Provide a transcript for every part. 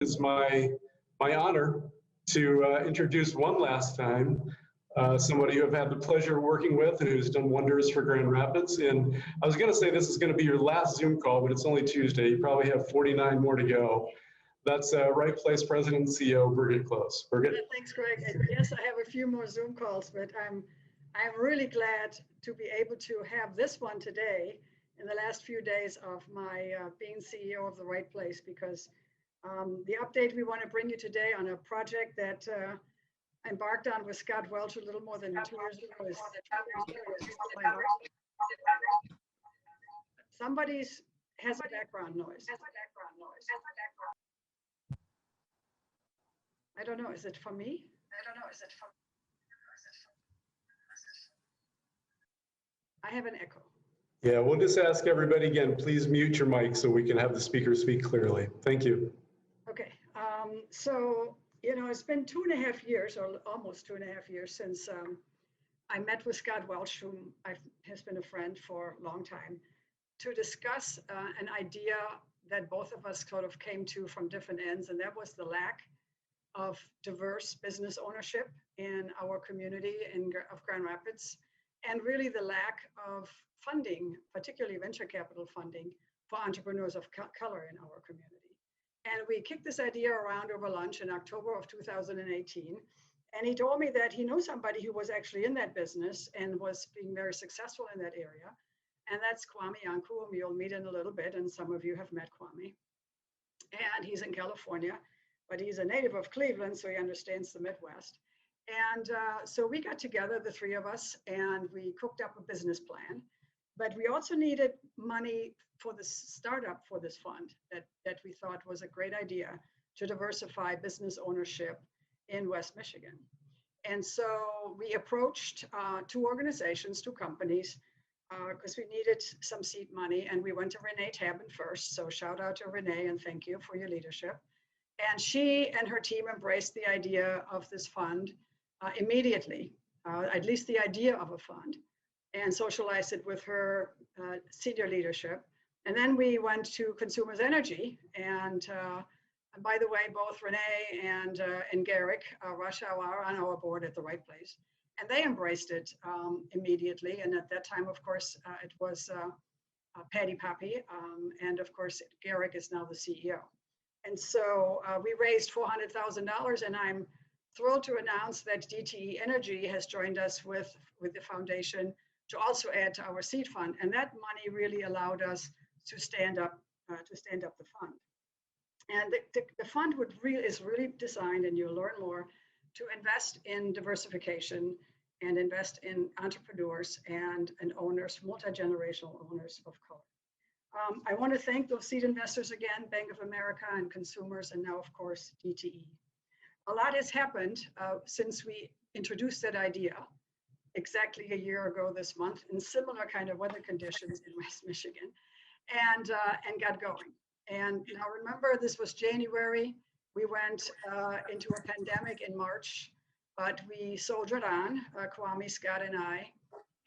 It's my honor to introduce one last time somebody who I've had the pleasure of working with and who's done wonders for Grand Rapids. And I was going to say this is going to be your last Zoom call, but it's only Tuesday. You probably have 49 more to go. That's Right Place President and CEO Birgit Close. Birgit. Yeah, thanks, Greg. And yes, I have a few more Zoom calls, but I'm really glad to be able to have this one today in the last few days of my being CEO of the Right Place, because the update we want to bring you today on a project that I embarked on with Scott Welch a little more than 2 years ago is somebody has a background noise. I don't know, is it for me? I have an echo. Yeah, we'll just ask everybody again, please mute your mic so we can have the speaker speak clearly. Thank you. Okay, so, you know, it's been 2.5 years, or almost 2.5 years since I met with Scott Welch, who has been a friend for a long time, to discuss an idea that both of us sort of came to from different ends, and that was the lack of diverse business ownership in our community of Grand Rapids, and really the lack of funding, particularly venture capital funding, for entrepreneurs of color in our community. And we kicked this idea around over lunch in October of 2018. And he told me that he knew somebody who was actually in that business and was being very successful in that area. And that's Kwame Yanku, whom you'll meet in a little bit. And some of you have met Kwame. And he's in California, but he's a native of Cleveland, so he understands the Midwest. And so we got together, the three of us, and we cooked up a business plan. But we also needed money for the startup for this fund that we thought was a great idea to diversify business ownership in West Michigan. And so we approached two organizations, two companies, because we needed some seed money. And we went to Renee Tabin first. So shout out to Renee and thank you for your leadership. And she and her team embraced the idea of this fund immediately, at least the idea of a fund, and socialized it with her senior leadership. And then we went to Consumers Energy. And by the way, both Renee and Garrick Rashaw are on our board at the Right Place. And they embraced it immediately. And at that time, of course, it was Patty Pappy. And of course, Garrick is now the CEO. And so we raised $400,000, and I'm thrilled to announce that DTE Energy has joined us with the foundation to also add to our seed fund. And that money really allowed us to stand up the fund. And the fund is really designed, and you'll learn more, to invest in diversification and invest in entrepreneurs and owners, multi-generational owners of color. I want to thank those seed investors again, Bank of America and Consumers, and now, of course, DTE. A lot has happened since we introduced that idea exactly a year ago this month in similar kind of weather conditions in West Michigan, and got going. And now remember, this was January. We went into a pandemic in March, but we soldiered on, Kwame, Scott, and I,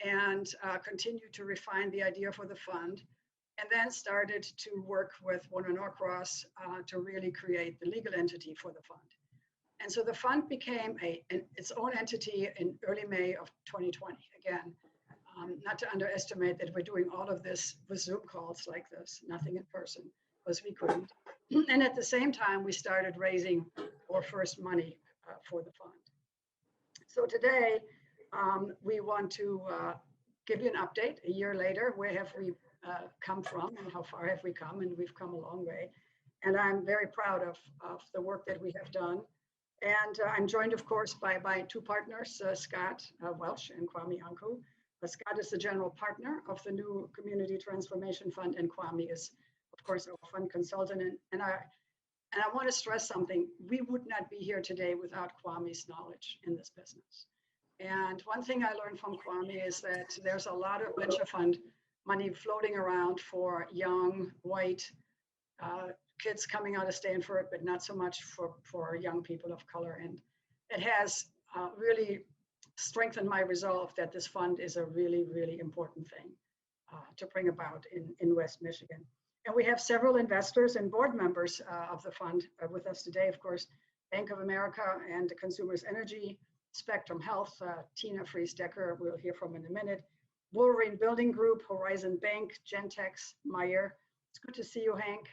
and continued to refine the idea for the fund, and then started to work with Warner Norcross to really create the legal entity for the fund. And so the fund became its own entity in early May of 2020. Again, not to underestimate that we're doing all of this with Zoom calls like this, nothing in person, because we couldn't. And at the same time, we started raising our first money for the fund. So today, we want to give you an update a year later. Where have we come from and how far have we come? And we've come a long way. And I'm very proud of the work that we have done. And I'm joined, of course, by my two partners, Scott Welch and Kwame Yanku. Scott is the general partner of the new Community Transformation Fund, and Kwame is, of course, our fund consultant. And I want to stress something. We would not be here today without Kwame's knowledge in this business. And one thing I learned from Kwame is that there's a lot of venture fund money floating around for young, white, kids coming out of Stanford, but not so much for young people of color. And it has really strengthened my resolve that this fund is a really, really important thing to bring about in West Michigan. And we have several investors and board members of the fund with us today, of course, Bank of America and Consumers Energy, Spectrum Health, Tina Fries-Decker, we'll hear from in a minute, Wolverine Building Group, Horizon Bank, Gentex, Meyer. It's good to see you, Hank.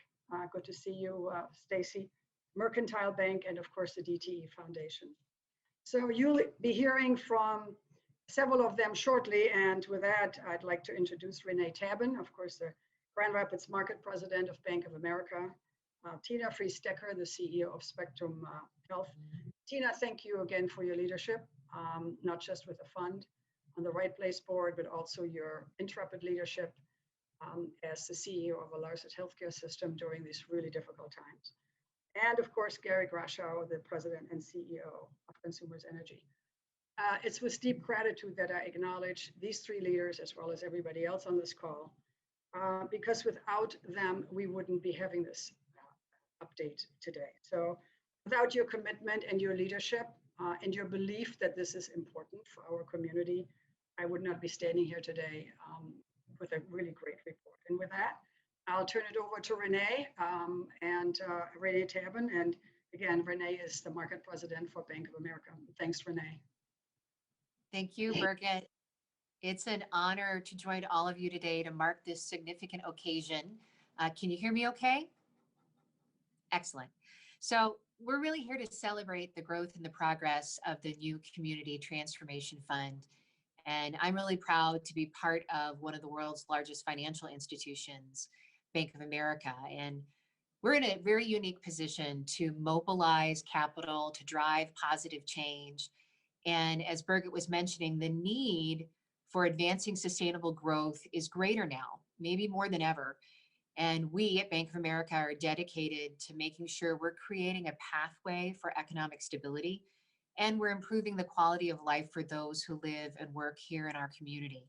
Good to see you, Stacy. Mercantile Bank, and of course the DTE Foundation. So you'll be hearing from several of them shortly, and with that, I'd like to introduce Renee Tabin, of course, the Grand Rapids Market President of Bank of America, Tina Fries-Decker, the CEO of Spectrum Health. Tina, thank you again for your leadership, not just with the fund on the Right Place board, but also your intrepid leadership as the CEO of a large healthcare system during these really difficult times. And of course, Gary Grashow, the President and CEO of Consumers Energy. It's with deep gratitude that I acknowledge these three leaders as well as everybody else on this call, because without them, we wouldn't be having this update today. So without your commitment and your leadership and your belief that this is important for our community, I would not be standing here today with a really great report. And with that, I'll turn it over to Renee and Renee Tabin. And again, Renee is the market president for Bank of America. Thanks, Renee. Thank you, Birgit. It's an honor to join all of you today to mark this significant occasion. Can you hear me okay? Excellent. So we're really here to celebrate the growth and the progress of the new Community Transformation Fund. And I'm really proud to be part of one of the world's largest financial institutions, Bank of America. And we're in a very unique position to mobilize capital, to drive positive change. And as Birgit was mentioning, the need for advancing sustainable growth is greater now, maybe more than ever. And we at Bank of America are dedicated to making sure we're creating a pathway for economic stability, and we're improving the quality of life for those who live and work here in our community.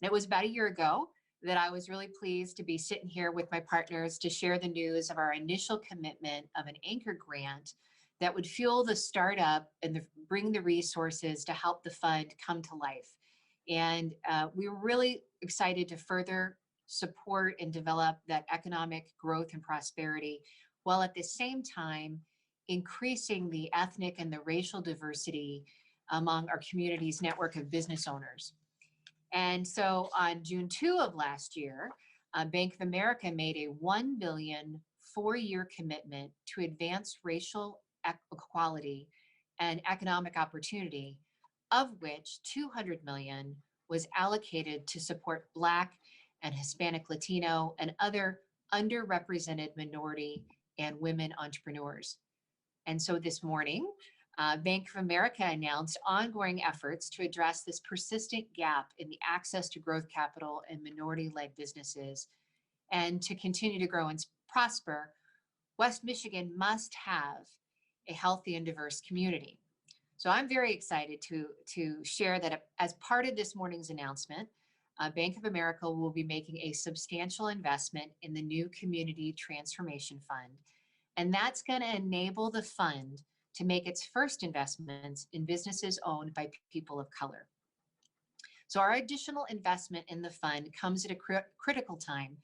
And it was about a year ago that I was really pleased to be sitting here with my partners to share the news of our initial commitment of an anchor grant that would fuel the startup and bring the resources to help the fund come to life. And we were really excited to further support and develop that economic growth and prosperity, while at the same time increasing the ethnic and the racial diversity among our community's network of business owners. And so on June 2 of last year, Bank of America made a $1 billion 4-year commitment to advance racial equality and economic opportunity, of which $200 million was allocated to support Black and Hispanic, Latino, and other underrepresented minority and women entrepreneurs. And so this morning, Bank of America announced ongoing efforts to address this persistent gap in the access to growth capital and minority-led businesses. And to continue to grow and prosper, West Michigan must have a healthy and diverse community. So I'm very excited to share that as part of this morning's announcement, Bank of America will be making a substantial investment in the new Community Transformation Fund. And that's going to enable the fund to make its first investments in businesses owned by people of color. So our additional investment in the fund comes at a critical time.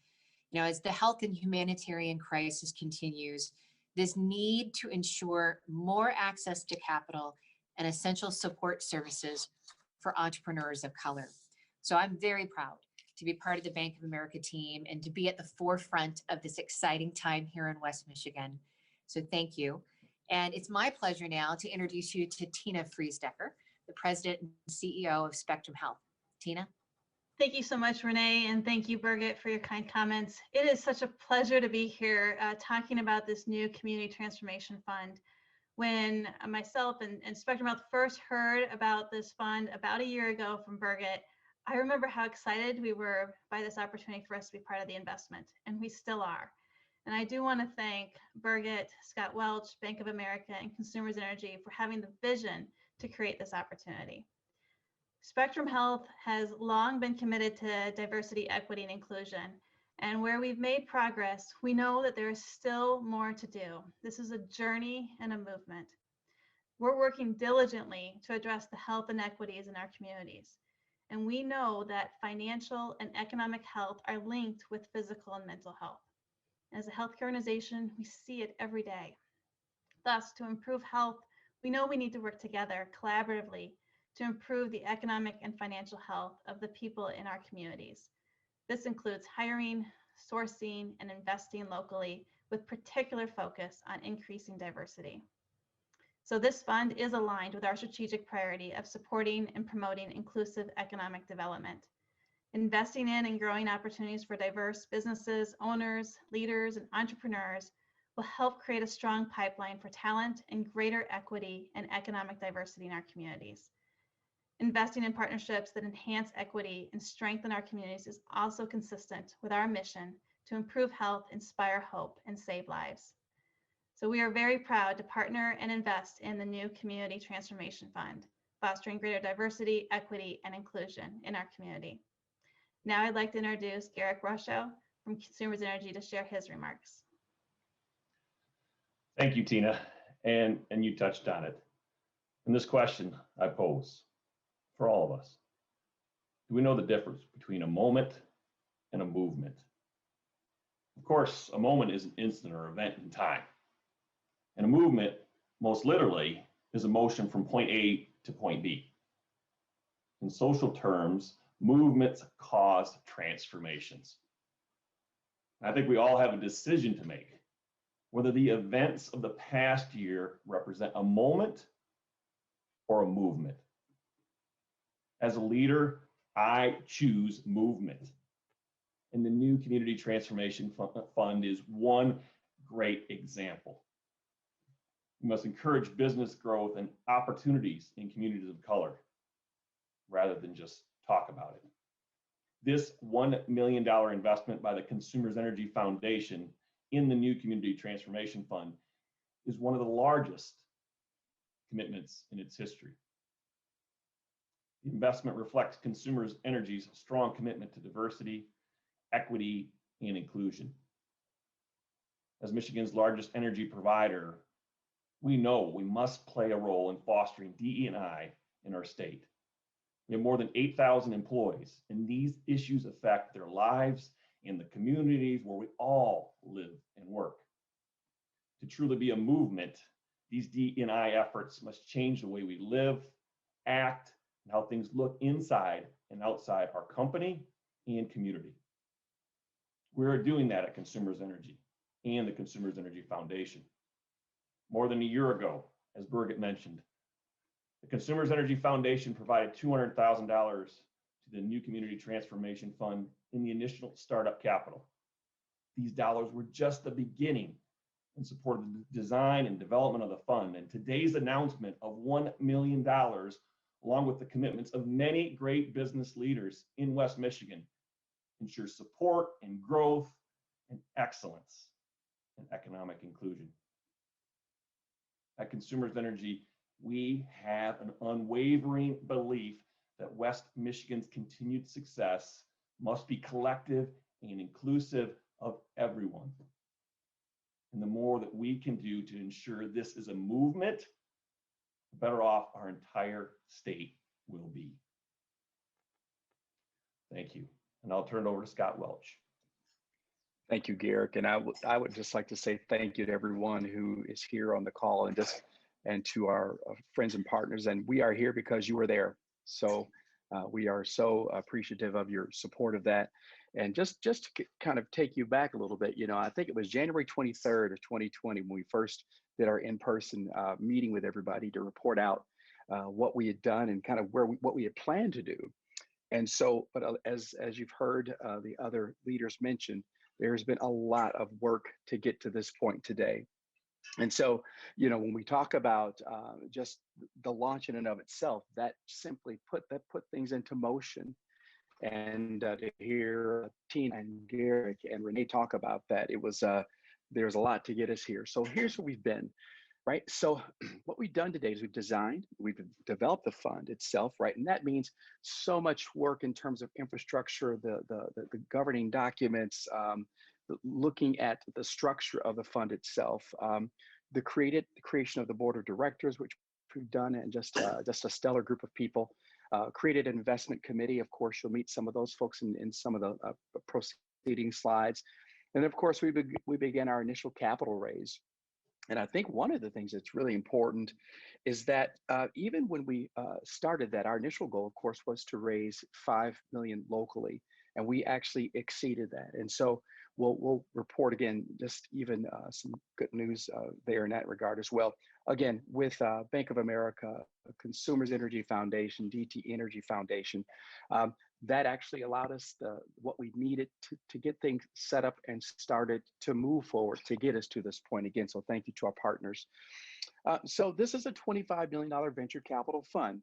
You know, as the health and humanitarian crisis continues, this need to ensure more access to capital and essential support services for entrepreneurs of color. So I'm very proud to be part of the Bank of America team and to be at the forefront of this exciting time here in West Michigan. So thank you. And it's my pleasure now to introduce you to Tina Fries-Decker, the President and CEO of Spectrum Health. Tina? Thank you so much, Renee, and thank you, Birgit, for your kind comments. It is such a pleasure to be here talking about this new Community Transformation Fund. When myself and Spectrum Health first heard about this fund about a year ago from Birgit, I remember how excited we were by this opportunity for us to be part of the investment, and we still are. And I do want to thank Birgit, Scott Welch, Bank of America, and Consumers Energy for having the vision to create this opportunity. Spectrum Health has long been committed to diversity, equity, and inclusion. And where we've made progress, we know that there is still more to do. This is a journey and a movement. We're working diligently to address the health inequities in our communities. And we know that financial and economic health are linked with physical and mental health. As a healthcare organization, we see it every day. Thus, to improve health, we know we need to work together collaboratively to improve the economic and financial health of the people in our communities. This includes hiring, sourcing, and investing locally with particular focus on increasing diversity. So this fund is aligned with our strategic priority of supporting and promoting inclusive economic development. Investing in and growing opportunities for diverse businesses, owners, leaders, and entrepreneurs will help create a strong pipeline for talent and greater equity and economic diversity in our communities. Investing in partnerships that enhance equity and strengthen our communities is also consistent with our mission to improve health, inspire hope, and save lives. So we are very proud to partner and invest in the new Community Transformation Fund, fostering greater diversity, equity, and inclusion in our community. Now I'd like to introduce Garrick Rusho from Consumers Energy to share his remarks. Thank you, Tina, and you touched on it. And this question I pose for all of us: do we know the difference between a moment and a movement? Of course, a moment is an instant or event in time. And a movement, most literally, is a motion from point A to point B. In social terms, movements cause transformations. I think we all have a decision to make, whether the events of the past year represent a moment or a movement. As a leader, I choose movement. And the new Community Transformation Fund is one great example. We must encourage business growth and opportunities in communities of color, rather than just talk about it. This $1 million investment by the Consumers Energy Foundation in the new Community Transformation Fund is one of the largest commitments in its history. The investment reflects Consumers Energy's strong commitment to diversity, equity, and inclusion. As Michigan's largest energy provider, we know we must play a role in fostering DE&I in our state. We have more than 8,000 employees, and these issues affect their lives and the communities where we all live and work. To truly be a movement, these DE&I efforts must change the way we live, act, and how things look inside and outside our company and community. We're doing that at Consumers Energy and the Consumers Energy Foundation. More than a year ago, as Birgit mentioned, the Consumers Energy Foundation provided $200,000 to the new Community Transformation Fund in the initial startup capital. These dollars were just the beginning in support of the design and development of the fund, and today's announcement of $1 million, along with the commitments of many great business leaders in West Michigan, ensures support and growth and excellence and economic inclusion. At Consumers Energy, we have an unwavering belief that West Michigan's continued success must be collective and inclusive of everyone. And the more that we can do to ensure this is a movement, the better off our entire state will be. Thank you. And I'll turn it over to Scott Welch. Thank you, Garrick. And I would just like to say thank you to everyone who is here on the call, and to our friends and partners. And we are here because you were there. So we are so appreciative of your support of that. And just to kind of take you back a little bit, I think it was January 23rd of 2020 when we first did our in-person meeting with everybody to report out what we had done and kind of what we had planned to do. And so, but as you've heard the other leaders mention, there's been a lot of work to get to this point today. And so, when we talk about just the launch in and of itself, that simply put things into motion. And to hear Tina and Garrick and Renee talk about that, there's a lot to get us here. So here's where we've been, right? So what we've done today is we've developed the fund itself, right? And that means so much work in terms of infrastructure, the governing documents, looking at the structure of the fund itself, the creation of the board of directors, which we've done, and just a stellar group of people. Created an investment committee. Of course, you'll meet some of those folks in some of the proceeding slides. And of course, we began our initial capital raise. And I think one of the things that's really important is that even when we started that, our initial goal, of course, was to raise 5 million locally, and we actually exceeded that. And so we'll report again, just even some good news there in that regard as well. Again, with Bank of America, Consumers Energy Foundation, DT Energy Foundation, that actually allowed us what we needed to get things set up and started to move forward to get us to this point again. So thank you to our partners. So this is a $25 million venture capital fund.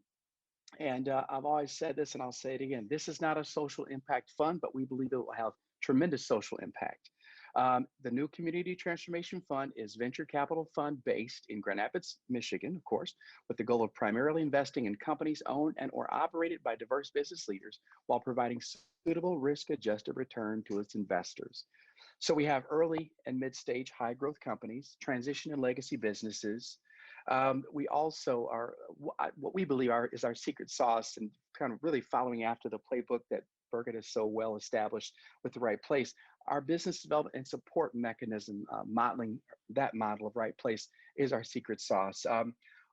And I've always said this, and I'll say it again. This is not a social impact fund, but we believe it will have tremendous social impact. The new Community Transformation Fund is venture capital fund based in Grand Rapids, Michigan, of course, with the goal of primarily investing in companies owned and or operated by diverse business leaders while providing suitable risk-adjusted return to its investors. So we have early and mid-stage high growth companies, transition and legacy businesses. We also are, what we believe is our secret sauce, and kind of really following after the playbook that Birgit is so well established with the Right Place. Our business development and support mechanism, modeling that model of Right Place, is our secret sauce.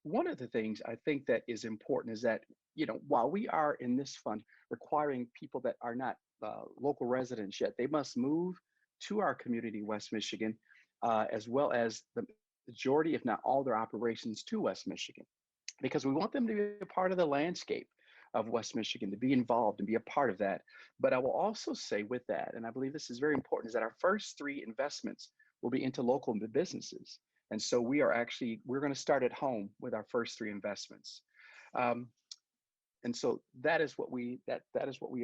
One of the things I think that is important is that, you know, while we are in this fund requiring people that are not local residents yet, they must move to our community, West Michigan, as well as the majority, if not all, their operations to West Michigan, because we want them to be a part of the landscape of West Michigan, to be involved and be a part of that. But I will also say with that, and I believe this is very important, is that our first 3 investments will be into local businesses. And so we're going to start at home with our first 3 investments. And so that is what we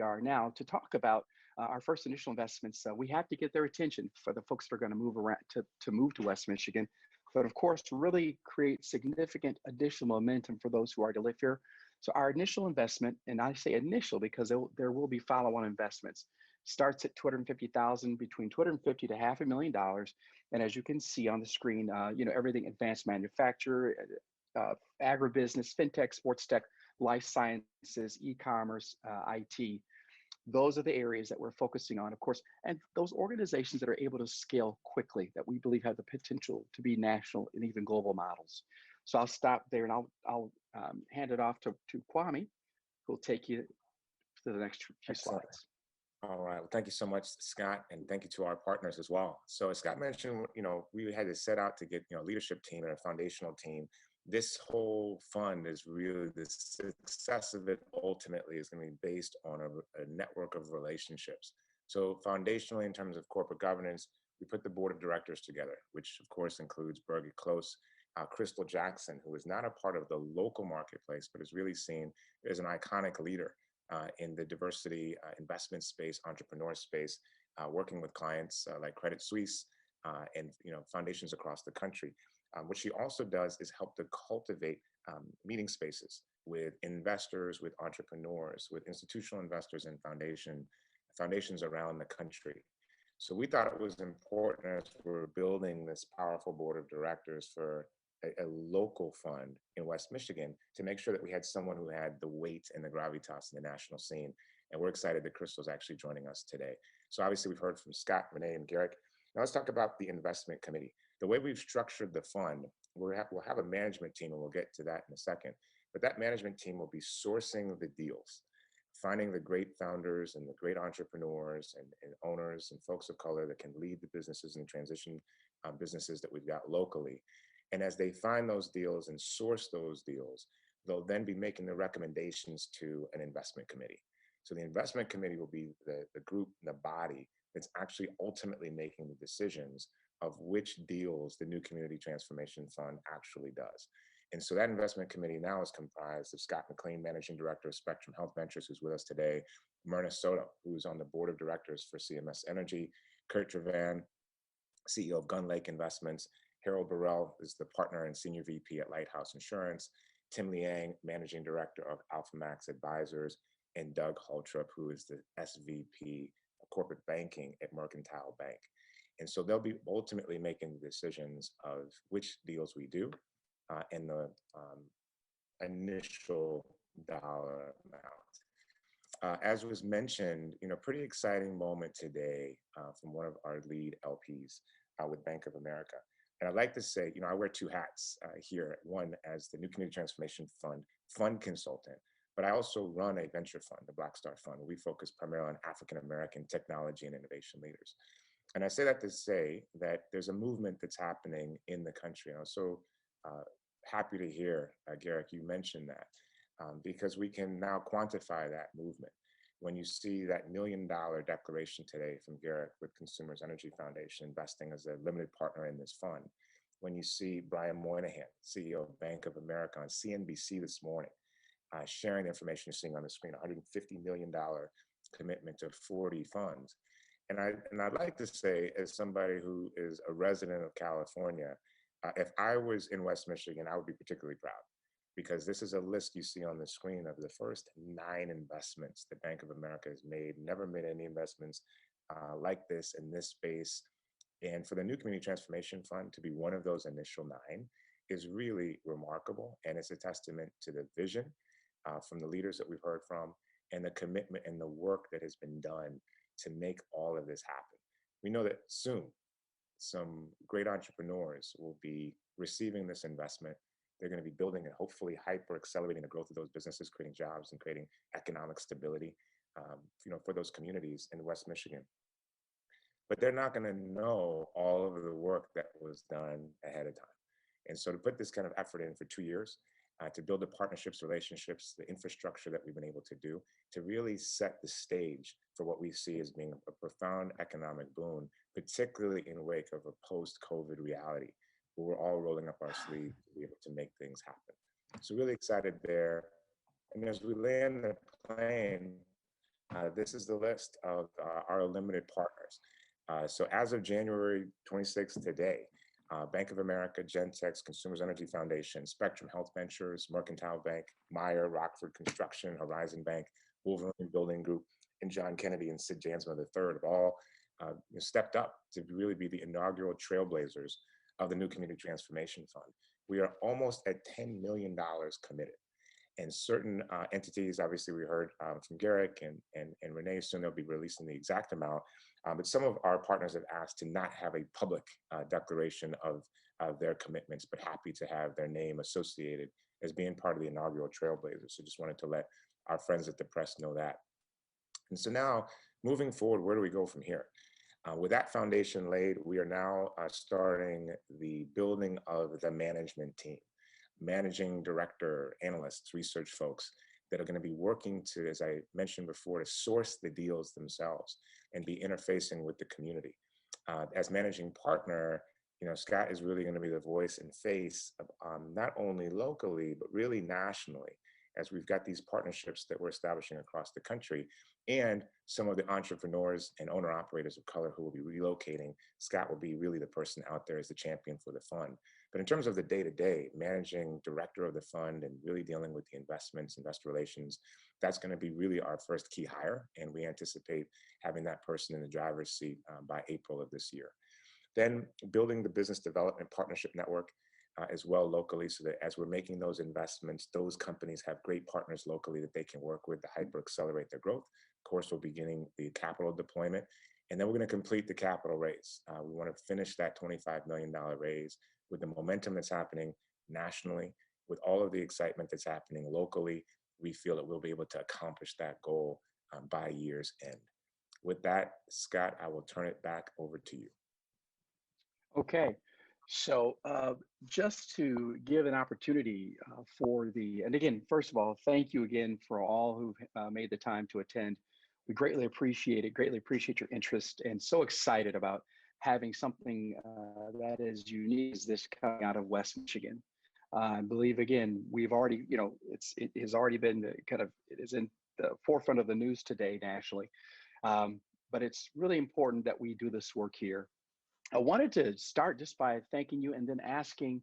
are now. To talk about our first initial investments, we have to get their attention for the folks that are going to move around to move to West Michigan, but of course to really create significant additional momentum for those who are to live here. So our initial investment, and I say initial because there will be follow-on investments, starts at $250,000, between $250,000 to $500,000. And as you can see on the screen, you know, everything advanced manufacturer, agribusiness, fintech, sports tech, life sciences, e-commerce, IT. Those are the areas that we're focusing on, of course, and those organizations that are able to scale quickly, that we believe have the potential to be national and even global models. So I'll stop there, and I'll hand it off to Kwame, who'll take you to the next few slides. All right. Well, thank you so much, Scott, and thank you to our partners as well. So as Scott mentioned, you know, we had to set out to get, you know, leadership team and a foundational team. This whole fund is really, the success of it ultimately is going to be based on a network of relationships. So foundationally, in terms of corporate governance, we put the board of directors together, which of course includes Birgit Close, Crystal Jackson, who is not a part of the local marketplace, but is really seen as an iconic leader in the diversity investment space, entrepreneur space, working with clients like Credit Suisse and, you know, foundations across the country. What she also does is help to cultivate meeting spaces with investors, with entrepreneurs, with institutional investors and foundations around the country. So we thought it was important as we're building this powerful board of directors for a local fund in West Michigan to make sure that we had someone who had the weight and the gravitas in the national scene. And we're excited that Crystal's actually joining us today. So obviously we've heard from Scott, Renee, and Garrick. Now let's talk about the investment committee. The way we've structured the fund, we'll have a management team, and we'll get to that in a second. But that management team will be sourcing the deals, finding the great founders and the great entrepreneurs and owners and folks of color that can lead the businesses and transition businesses that we've got locally. And as they find those deals and source those deals, they'll then be making the recommendations to an investment committee. So the investment committee will be the group, the body that's actually ultimately making the decisions of which deals the new Community Transformation Fund actually does. And so that investment committee now is comprised of Scott McLean, Managing Director of Spectrum Health Ventures, who's with us today, Myrna Soto, who's on the board of directors for CMS Energy, Kurt Travan, CEO of Gun Lake Investments, Harold Burrell is the partner and senior VP at Lighthouse Insurance, Tim Liang, Managing Director of AlphaMax Advisors, and Doug Holtrup, who is the SVP of Corporate Banking at Mercantile Bank. And so they'll be ultimately making the decisions of which deals we do and the initial dollar amount. As was mentioned, pretty exciting moment today from one of our lead LPs with Bank of America. And I'd like to say, I wear two hats here. One as the New Community Transformation Fund consultant, but I also run a venture fund, the Black Star Fund. We focus primarily on African-American technology and innovation leaders. And I say that to say that there's a movement that's happening in the country. And I'm so happy to hear, Garrick, you mentioned that. Because we can now quantify that movement. When you see that $1 million declaration today from Garrick with Consumers Energy Foundation investing as a limited partner in this fund, when you see Brian Moynihan, CEO of Bank of America on CNBC this morning, sharing the information you're seeing on the screen, $150 million commitment to 40 funds. And I'd like to say, as somebody who is a resident of California, if I was in West Michigan, I would be particularly proud, because this is a list you see on the screen of the first 9 investments that Bank of America has made, never made any investments like this in this space. And for the New Community Transformation Fund to be one of those initial 9 is really remarkable. And it's a testament to the vision from the leaders that we've heard from and the commitment and the work that has been done to make all of this happen. We know that soon some great entrepreneurs will be receiving this investment. They're going to be building and hopefully hyper accelerating the growth of those businesses, creating jobs and creating economic stability, for those communities in West Michigan. But they're not going to know all of the work that was done ahead of time. And so to put this kind of effort in for 2 years, to build the partnerships, relationships, the infrastructure that we've been able to do, to really set the stage for what we see as being a profound economic boon, particularly in wake of a post-COVID reality, where we're all rolling up our sleeves to be able to make things happen. So really excited there. And as we land the plane, this is the list of our limited partners. So as of January 26th today, Bank of America, Gentex, Consumers Energy Foundation, Spectrum Health Ventures, Mercantile Bank, Meyer, Rockford Construction, Horizon Bank, Wolverine Building Group, and John Kennedy and Sid Jansma III have all stepped up to really be the inaugural trailblazers of the New Community Transformation Fund. We are almost at $10 million committed. And certain entities, obviously we heard from Garrick and Renee, soon they'll be releasing the exact amount, but some of our partners have asked to not have a public declaration of their commitments, but happy to have their name associated as being part of the inaugural Trailblazers. So just wanted to let our friends at the press know that. And so now, moving forward, where do we go from here? With that foundation laid, we are now starting the building of the management team. Managing director, analysts, research folks that are going to be working to, as I mentioned before, to source the deals themselves and be interfacing with the community. As managing partner, Scott is really going to be the voice and face of not only locally, but really nationally, as we've got these partnerships that we're establishing across the country, and some of the entrepreneurs and owner-operators of color who will be relocating. Scott will be really the person out there as the champion for the fund. But in terms of the day-to-day, managing director of the fund and really dealing with the investments, investor relations, that's going to be really our first key hire. And we anticipate having that person in the driver's seat by April of this year. Then building the business development partnership network as well locally, so that as we're making those investments, those companies have great partners locally that they can work with to hyper accelerate their growth. Of course, we're beginning the capital deployment, and then we're going to complete the capital raise. We want to finish that $25 million raise with the momentum that's happening nationally, with all of the excitement that's happening locally. We feel that we'll be able to accomplish that goal by year's end. With that, Scott, I will turn it back over to you. Okay, so just to give an opportunity and again, first of all, thank you again for all who've made the time to attend. We greatly appreciate it, greatly appreciate your interest, and so excited about having something that is unique as this coming out of West Michigan. I believe, again, we've already, it has already been it is in the forefront of the news today nationally, but it's really important that we do this work here. I wanted to start just by thanking you and then asking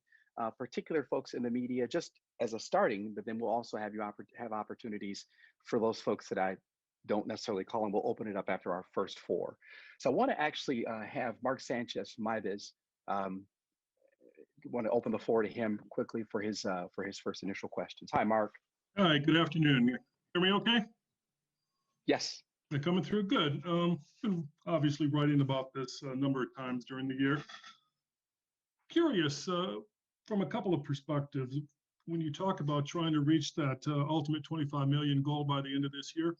particular folks in the media just as a starting, but then we'll also have you have opportunities for those folks that I don't necessarily call, and we'll open it up after our first 4. So I want to actually have Mark Sanchez from MyBiz. Want to open the floor to him quickly for his first initial questions. Hi, Mark. Hi, good afternoon. You hear me okay? Yes. They're coming through good. Been obviously writing about this a number of times during the year. Curious, from a couple of perspectives, when you talk about trying to reach that ultimate 25 million goal by the end of this year,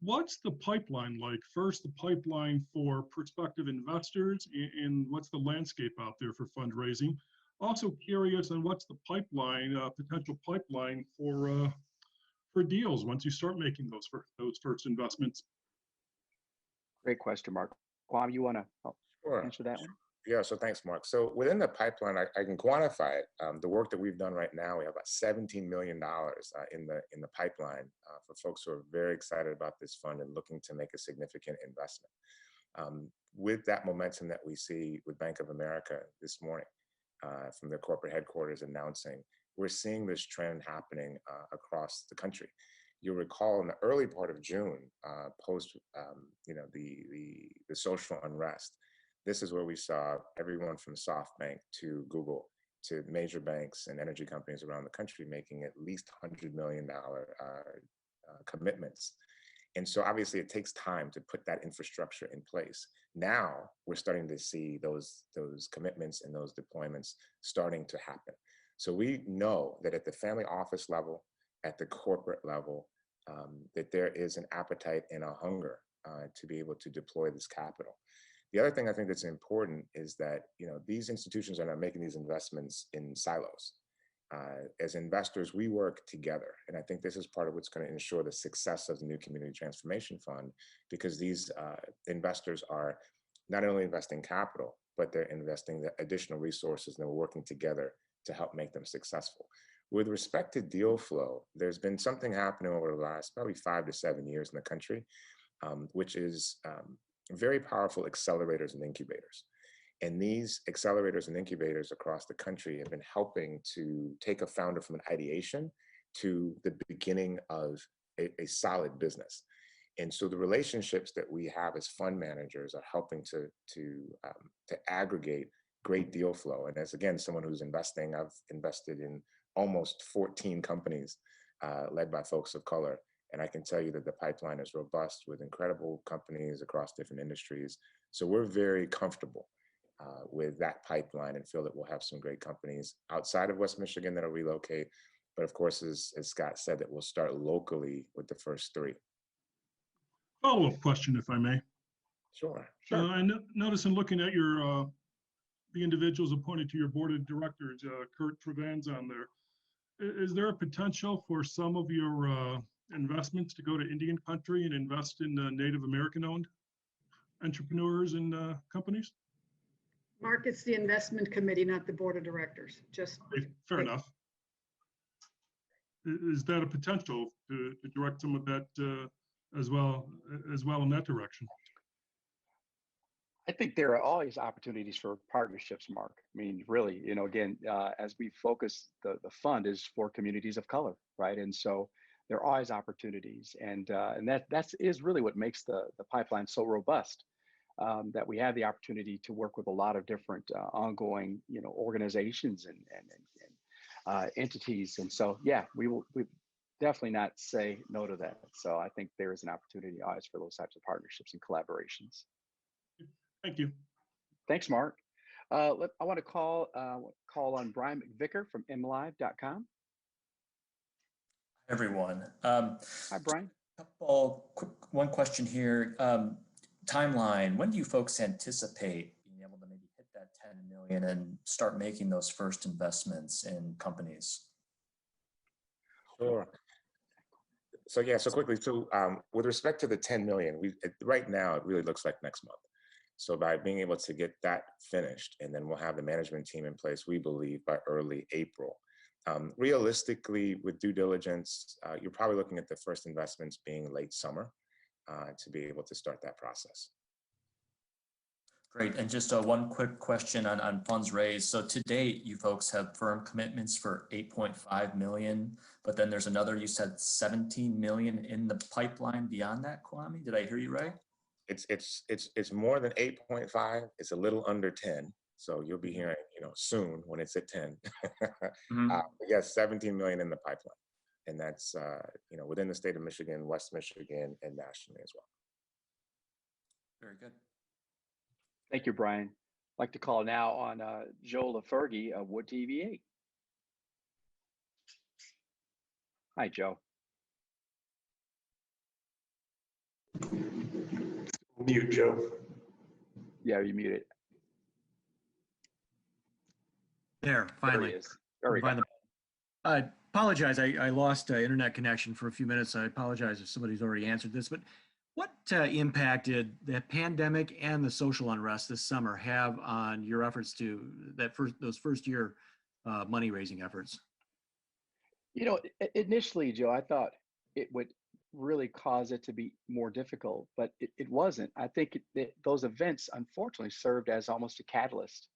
what's the pipeline like? First, the pipeline for prospective investors, and what's the landscape out there for fundraising? Also curious on what's the pipeline, potential pipeline for deals once you start making those first investments. Great question, Mark. Kwame, you want to Sure. answer that one? Yeah, so thanks, Mark. So within the pipeline, I can quantify it. The work that we've done right now, we have about $17 million in the pipeline for folks who are very excited about this fund and looking to make a significant investment. With that momentum that we see with Bank of America this morning from their corporate headquarters announcing, we're seeing this trend happening across the country. You'll recall in the early part of June, post the social unrest, this is where we saw everyone from SoftBank to Google to major banks and energy companies around the country making at least $100 million commitments. And so obviously it takes time to put that infrastructure in place. Now we're starting to see those commitments and those deployments starting to happen. So we know that at the family office level, at the corporate level, that there is an appetite and a hunger to be able to deploy this capital. The other thing I think that's important is that these institutions are not making these investments in silos. As investors, we work together, and I think this is part of what's going to ensure the success of the new Community Transformation Fund, because these investors are not only investing capital, but they're investing the additional resources, and they're working together to help make them successful. With respect to deal flow, there's been something happening over the last probably 5 to 7 years in the country, which is very powerful accelerators and incubators. And these accelerators and incubators across the country have been helping to take a founder from an ideation to the beginning of a solid business. And so the relationships that we have as fund managers are helping to aggregate great deal flow. And as, again, someone who's investing, I've invested in almost 14 companies led by folks of color. And I can tell you that the pipeline is robust with incredible companies across different industries. So we're very comfortable with that pipeline and feel that we'll have some great companies outside of West Michigan that'll relocate. But of course, as Scott said, that we'll start locally with the first 3. Follow-up question, if I may. Sure. I notice in looking at your the individuals appointed to your board of directors, Kurt Trevan's on there. Is there a potential for some of your investments to go to Indian country and invest in Native American-owned entrepreneurs and companies? Mark, it's the investment committee, not the board of directors. Just fair enough. Is that a potential to direct some of that as well in that direction? I think there are always opportunities for partnerships, Mark. I mean, really, again, as we focus, the fund is for communities of color, right? And so there are always opportunities, and that is really what makes the pipeline so robust. That we have the opportunity to work with a lot of different ongoing, organizations and entities. And so, yeah, we definitely not say no to that. So I think there is an opportunity always for those types of partnerships and collaborations. Thank you. Thanks, Mark. I want to call on Brian McVicar from mlive.com. Everyone. Hi, Brian. One question here. Timeline, when do you folks anticipate being able to maybe hit that 10 million and start making those first investments in companies? Sure. So yeah, so quickly, so with respect to the 10 million, right now it really looks like next month. So by being able to get that finished, and then we'll have the management team in place, we believe by early April. Realistically, with due diligence, you're probably looking at the first investments being late summer to be able to start that process. Great, and just one quick question on funds raised. So to date, you folks have firm commitments for 8.5 million, but then there's another, you said 17 million in the pipeline beyond that, Kwame? Did I hear you right? It's more than 8.5. It's a little under 10. So you'll be hearing, soon when it's at 10. Mm-hmm. Yes, 17 million in the pipeline. And that's, within the state of Michigan, West Michigan, and nationally as well. Very good. Thank you, Brian. I'd like to call now on Joe LaFergie of Wood TVA. Hi, Joe. Mute, Joe. Yeah, you muted. There, finally. There he is. There we go. I apologize. I lost internet connection for a few minutes. I apologize if somebody's already answered this, but what impact did the pandemic and the social unrest this summer have on your efforts to those first year money raising efforts? Initially, Joe, I thought it would really cause it to be more difficult, but it wasn't. I think those events, unfortunately, served as almost a catalyst.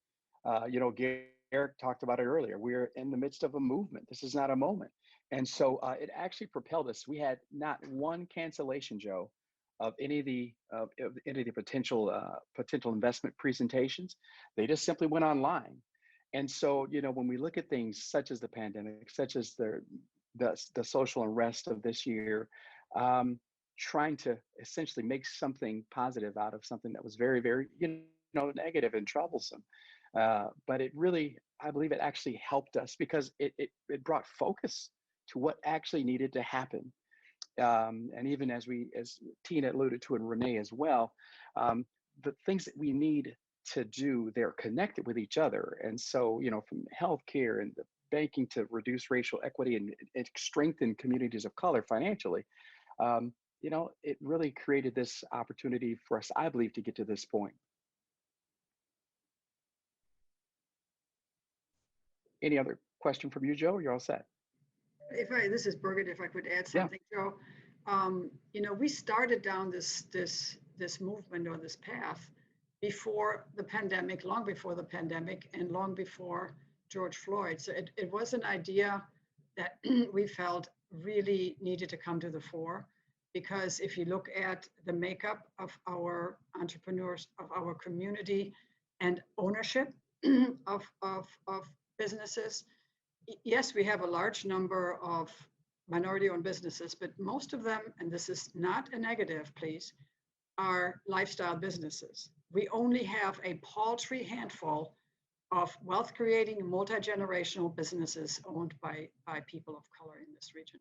Garrett talked about it earlier. We're in the midst of a movement. This is not a moment. And so it actually propelled us. We had not one cancellation, Joe, of any of the potential investment presentations. They just simply went online. And so, when we look at things such as the pandemic, such as the social unrest of this year, trying to essentially make something positive out of something that was very, very, negative and troublesome. But it really, I believe it actually helped us because it brought focus to what actually needed to happen. And even as Tina alluded to and Renee as well, the things that we need to do, they're connected with each other. And so, from healthcare and the banking to reduce racial equity and strengthen communities of color financially, it really created this opportunity for us, I believe, to get to this point. Any other question from you, Joe? You're all set. This is Birgit, if I could add something, Joe. We started down this movement or this path before the pandemic, long before the pandemic, and long before George Floyd. So it was an idea that we felt really needed to come to the fore, because if you look at the makeup of our entrepreneurs, of our community, and ownership of businesses, yes, we have a large number of minority-owned businesses, but most of them, and this is not a negative, please, are lifestyle businesses. We only have a paltry handful of wealth-creating, multi-generational businesses owned by people of color in this region,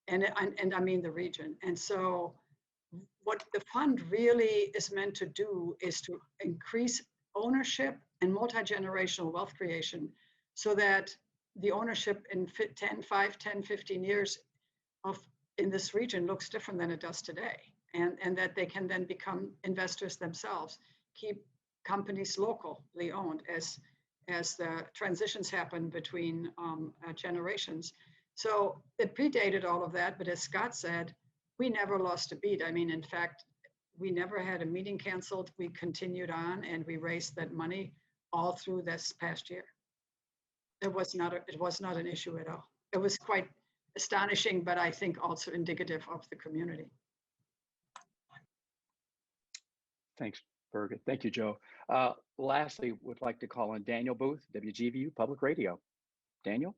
and I mean the region. And so, what the fund really is meant to do is to increase ownership and multi-generational wealth creation, so that the ownership in 5, 10, 15 years in this region looks different than it does today. And that they can then become investors themselves, keep companies locally owned as the transitions happen between generations. So it predated all of that, but as Scott said, we never lost a beat. I mean, in fact, we never had a meeting canceled. We continued on and we raised that money all through this past year. It was not an issue at all. It was quite astonishing, but I think also indicative of the community. Thanks, Birgit. Thank you, Joe. Lastly, would like to call on Daniel Boothe, WGVU Public Radio. Daniel?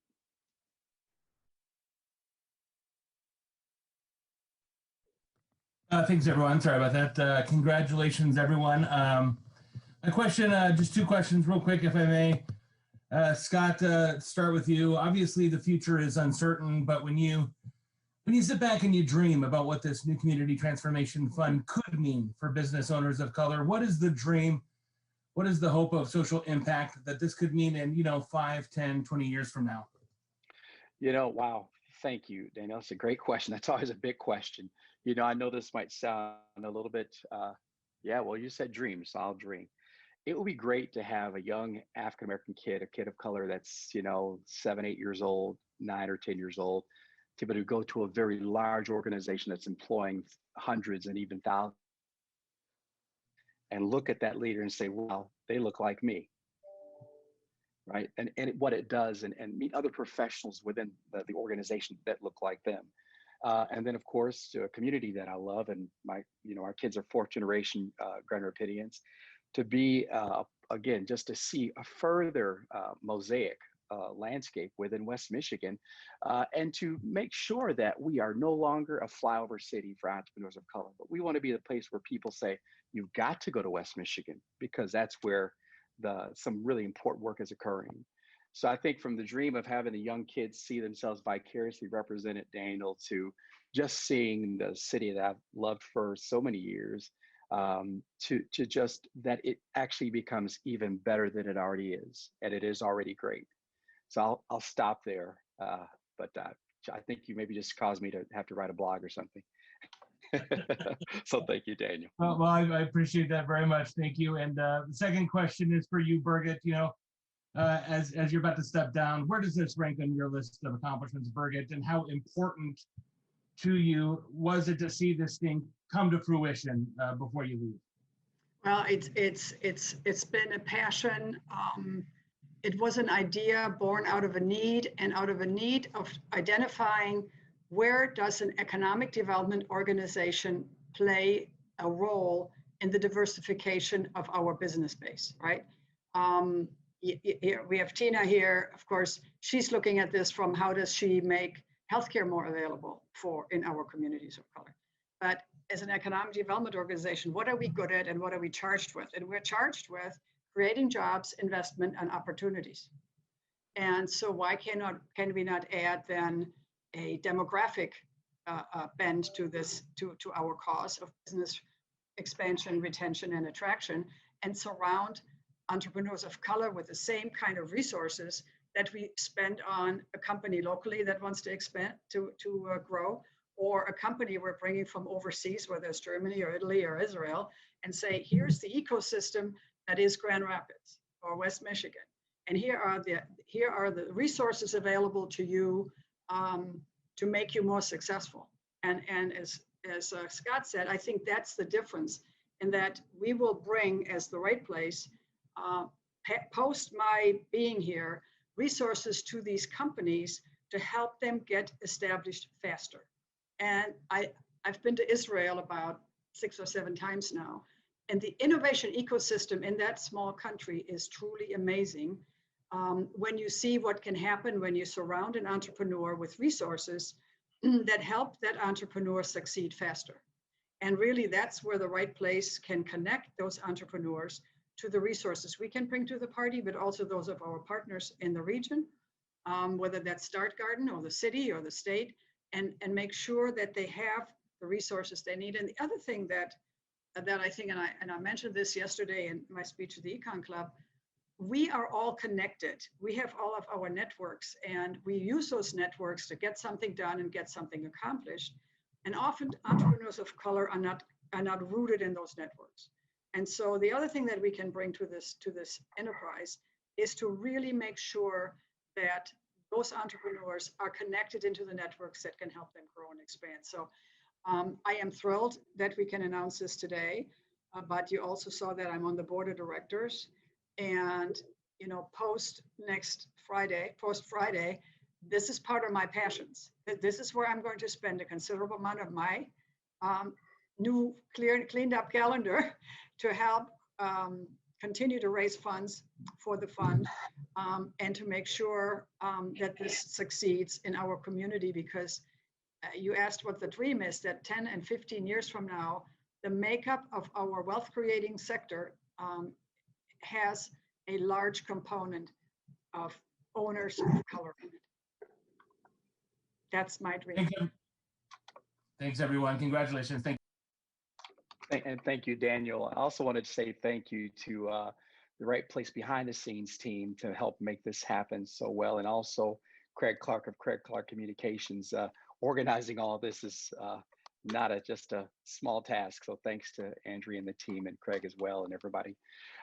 Thanks, everyone. Sorry about that. Congratulations, everyone. A question, just two questions real quick, if I may. Scott, start with you. Obviously, the future is uncertain, but when you sit back and you dream about what this new community transformation fund could mean for business owners of color, what is the dream? What is the hope of social impact that this could mean in, 5, 10, 20 years from now? Wow. Thank you, Daniel. That's a great question. That's always a big question. I know this might sound a little bit, well, you said dream, so I'll dream. It would be great to have a young African-American kid, a kid of color that's, 7, 8 years old, 9 or 10 years old, to be able to go to a very large organization that's employing hundreds and even thousands and look at that leader and say, wow, they look like me, right? And what it does, and meet other professionals within the organization that look like them. And then, of course, to a community that I love, and our kids are fourth generation Grand Rapidians, to be, again, just to see a further mosaic landscape within West Michigan, and to make sure that we are no longer a flyover city for entrepreneurs of color, but we want to be the place where people say, you've got to go to West Michigan because that's where some really important work is occurring. So I think from the dream of having the young kids see themselves vicariously represented, Daniel, to just seeing the city that I've loved for so many years, to just that it actually becomes even better than it already is, and it is already great. So I'll stop there, but I think you maybe just caused me to have to write a blog or something. So thank you, Daniel. Well, I appreciate that very much. Thank you. And the second question is for you, Birgit. You know, as you're about to step down, where does this rank on your list of accomplishments, Birgit, and how important to you was it to see this thing come to fruition before you leave? Well, it's been a passion. It was an idea born out of a need, and out of a need of identifying where does an economic development organization play a role in the diversification of our business base, right? We have Tina here, of course, she's looking at this from how does she make healthcare more available in our communities of color. But as an economic development organization, what are we good at and what are we charged with? And we're charged with creating jobs, investment, and opportunities. And so why can we not add then a demographic bend to this, to our cause of business expansion, retention, and attraction, and surround entrepreneurs of color with the same kind of resources that we spend on a company locally that wants to expand, to grow, or a company we're bringing from overseas, whether it's Germany or Italy or Israel, and say, here's the ecosystem that is Grand Rapids or West Michigan. And here are the resources available to you to make you more successful. And as Scott said, I think that's the difference, in that we will bring, as the right place, post my being here, resources to these companies to help them get established faster. And I've been to Israel about 6 or 7 times now, and the innovation ecosystem in that small country is truly amazing. When you see what can happen when you surround an entrepreneur with resources that help that entrepreneur succeed faster. And really that's where the right place can connect those entrepreneurs to the resources we can bring to the party, but also those of our partners in the region, whether that's Start Garden or the city or the state, and make sure that they have the resources they need. And the other thing that I think, and I mentioned this yesterday in my speech to the Econ Club, we are all connected. We have all of our networks, and we use those networks to get something done and get something accomplished. And often entrepreneurs of color are not rooted in those networks. And so the other thing that we can bring to this enterprise is to really make sure that those entrepreneurs are connected into the networks that can help them grow and expand. So I am thrilled that we can announce this today, but you also saw that I'm on the board of directors. And, you know, post Friday, this is part of my passions. This is where I'm going to spend a considerable amount of my new cleaned up calendar to help continue to raise funds for the fund, and to make sure that this succeeds in our community, because you asked what the dream is, that 10 and 15 years from now, the makeup of our wealth creating sector has a large component of owners of color in it. That's my dream. Thank you. Thanks, everyone. Congratulations. And thank you, Daniel. I also wanted to say thank you to the Right Place Behind the Scenes team to help make this happen so well. And also Craig Clark of Craig Clark Communications. Organizing all of this is not just a small task. So thanks to Andrea and the team, and Craig as well, and everybody.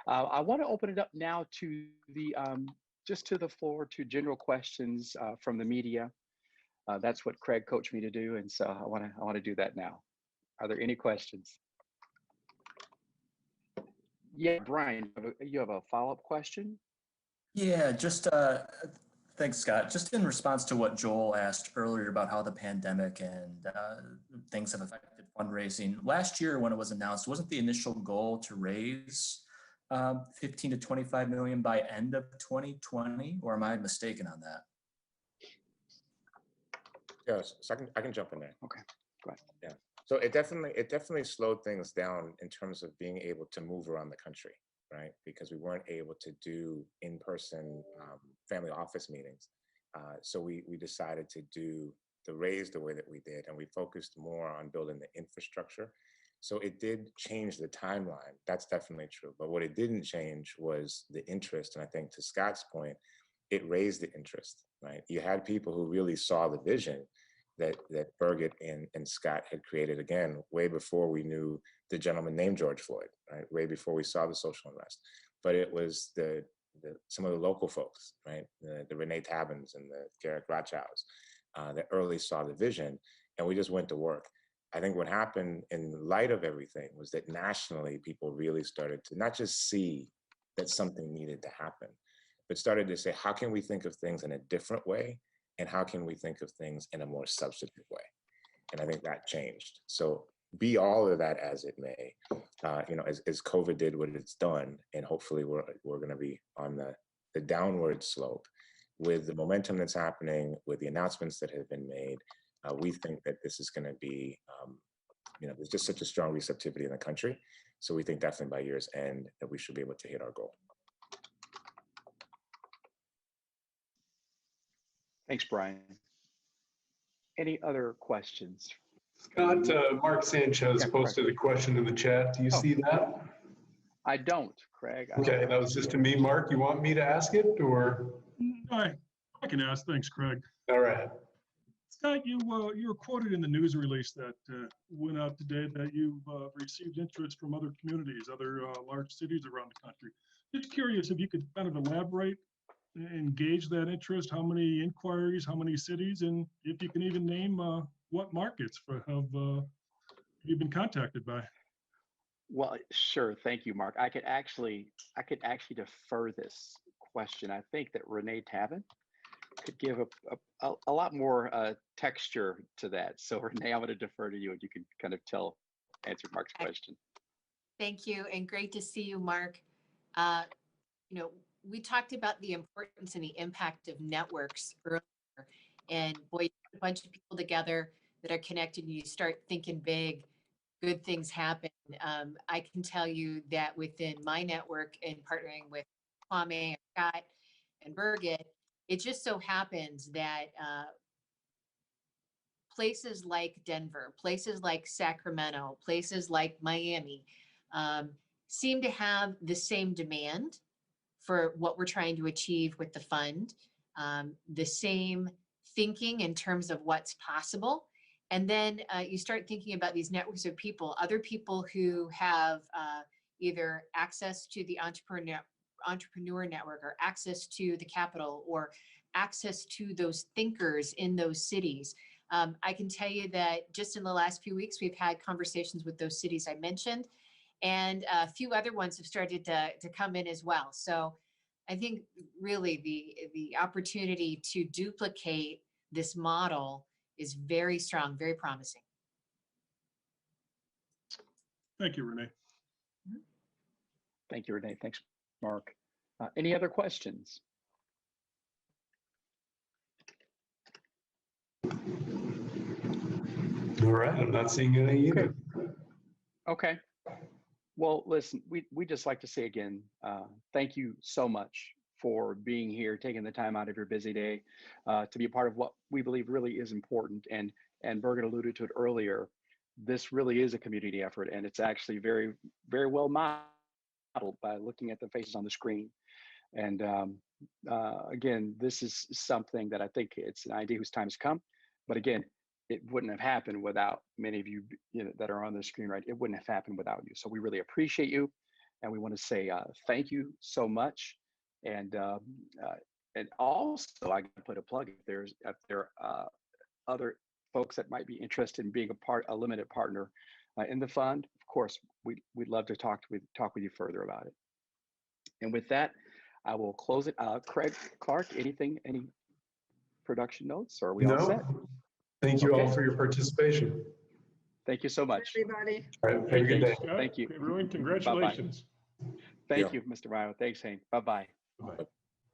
I want to open it up now to the just to the floor to general questions from the media. That's what Craig coached me to do, and so I want to do that now. Are there any questions? Yeah, Brian, you have a follow-up question? Yeah, just thanks, Scott. Just in response to what Joel asked earlier about how the pandemic and things have affected fundraising. Last year when it was announced, wasn't the initial goal to raise 15 to 25 million by end of 2020, or am I mistaken on that? Yes, so I can jump in there. Okay, go ahead. Yeah. So it definitely slowed things down in terms of being able to move around the country, right? Because we weren't able to do in-person family office meetings. So we decided to do the raise the way that we did, and we focused more on building the infrastructure. So it did change the timeline. That's definitely true. But what it didn't change was the interest. And I think to Scott's point, it raised the interest, right? You had people who really saw the vision that Birgit and Scott had created, again, way before we knew the gentleman named George Floyd, right? Way before we saw the social unrest. But it was some of the local folks, right? The Renee Tabbins and the Garrett Rothschilds that early saw the vision, and we just went to work. I think what happened in light of everything was that nationally, people really started to not just see that something needed to happen, but started to say, how can we think of things in a different way? And how can we think of things in a more substantive way? And I think that changed. So be all of that as it may, as COVID did what it's done, and hopefully we're going to be on the downward slope with the momentum that's happening, with the announcements that have been made. We think that this is going to be, there's just such a strong receptivity in the country. So we think definitely by year's end that we should be able to hit our goal. Thanks, Brian. Any other questions? Scott, Mark Sanchez posted a question in the chat. Do you see that? I don't, Craig. Okay, that was just to me. Mark, you want me to ask it, or? I can ask. Thanks, Craig. All right. Scott, you were quoted in the news release that went out today that you've received interest from other communities, other large cities around the country. Just curious if you could kind of elaborate, engage that interest, how many inquiries, how many cities, and if you can even name what markets have you been contacted by. Well, sure. Thank you, Mark. I could actually defer this question. I think that Renee Tabbin could give a lot more texture to that. So Renee, I'm going to defer to you, and you can kind of answer Mark's question. Thank you, and great to see you, Mark. We talked about the importance and the impact of networks earlier, and boy, you put a bunch of people together that are connected, and you start thinking big, good things happen. I can tell you that within my network and partnering with Kwame, Scott, and Birgit, it just so happens that places like Denver, places like Sacramento, places like Miami seem to have the same demand for what we're trying to achieve with the fund, the same thinking in terms of what's possible. And then you start thinking about these networks of people, other people who have either access to the entrepreneur network, or access to the capital, or access to those thinkers in those cities. I can tell you that just in the last few weeks, we've had conversations with those cities I mentioned, and a few other ones have started to come in as well. So I think really the opportunity to duplicate this model is very strong, very promising. Thank you, Renee. Thank you, Renee. Thanks, Mark. Any other questions? All right, I'm not seeing any either. Okay. Well, listen, we just like to say again, thank you so much for being here, taking the time out of your busy day to be a part of what we believe really is important. And Birgit alluded to it earlier. This really is a community effort, and it's actually very, very well modeled by looking at the faces on the screen. And again, this is something that I think it's an idea whose time has come. But again, it wouldn't have happened without many of you, that are on the screen, right? It wouldn't have happened without you. So we really appreciate you, and we want to say thank you so much. And also, I can put a plug if there are other folks that might be interested in being a limited partner in the fund. Of course, we'd love to talk with you further about it. And with that, I will close it. Craig, Clark, any production notes, or are we all set? Thank you all for your participation. Thank you so much. Everybody. All right, have a good day. Thank you. Everyone, congratulations. Bye-bye. Thank you, Mr. Ryan. Thanks, Hank. Bye-bye. Bye-bye.